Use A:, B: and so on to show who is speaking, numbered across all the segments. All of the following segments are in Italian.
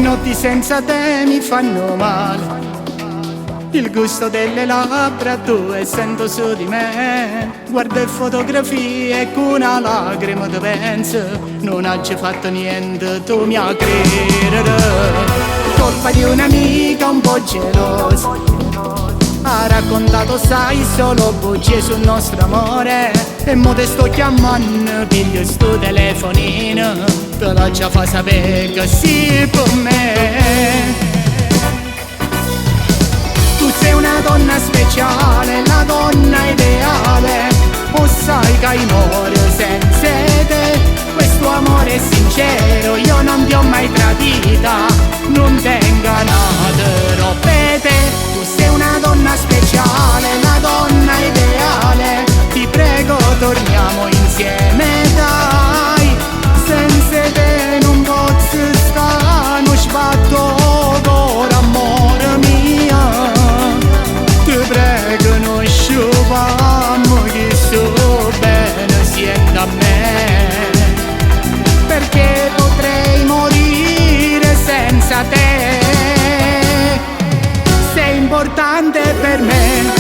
A: notti senza te mi fanno male. Il gusto delle labbra tue sento su di me. Guardo le fotografie e con una lacrima ti penso. Non hai fatto niente, tu mi hai creduto. Colpa di un'amica un po' gelosa, ha raccontato sai solo bugie sul nostro amore. E mo te sto chiamando, piglio sto telefonino, te la già fa sapere che sì per me. Tu sei una donna speciale, la donna ideale, o sai che muore senza te. Questo amore è sincero, io non ti ho mai tradita, non ti ho ingannato per te. Tu sei una donna speciale, la donna ideale, ti prego torniamo insieme dai. Senza te non posso stare, non sbatto cuore amore mio. Ti prego non sciupammo che so bene siendo a me, perché potrei morire senza te. Sei importante per me,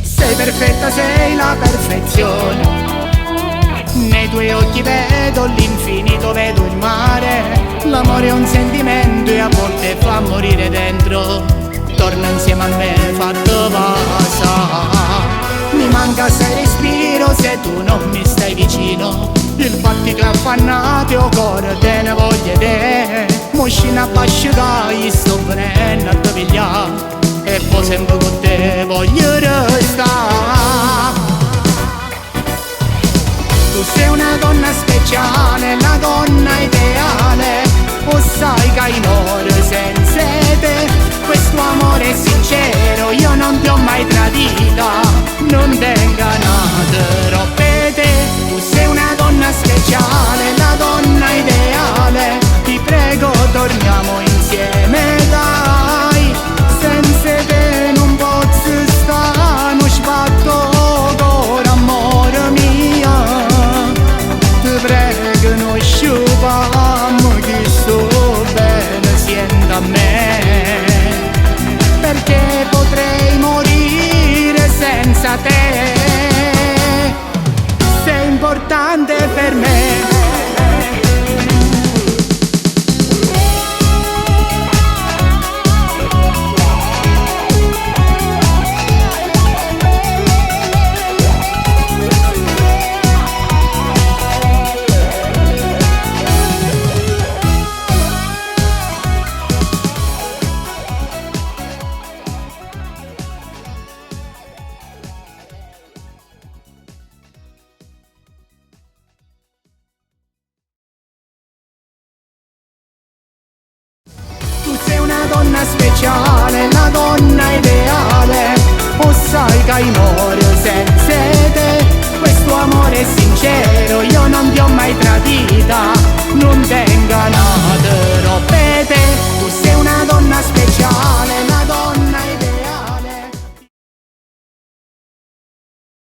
A: sei perfetta, sei la perfezione. Nei tuoi occhi vedo l'infinito, vedo il mare. L'amore è un sentimento e a volte fa morire dentro. Torna insieme a me, fatto passa. Mi manca se respiro se tu non mi stai vicino. Il battito è affannato, o cuore te ne voglio te. Mo scina a basciugare, sto venendo a te pigliare, e poi sempre con te voglio restare. Tu sei una donna speciale, la donna ideale, o sai che muore senza te. Questo amore è sincero, io non ti ho mai tradita, non ti ho ingannato per te. Tu sei una donna speciale, la donna ideale, ti prego torniamo insieme dai. Senza te non posso stare, non sbatto cuore amore mio. Ti prego non sciupammo che sto bene siendo a me, perché potrei morire senza te. Sei importante per me. Tu sei una donna speciale, la donna ideale, o sai che muore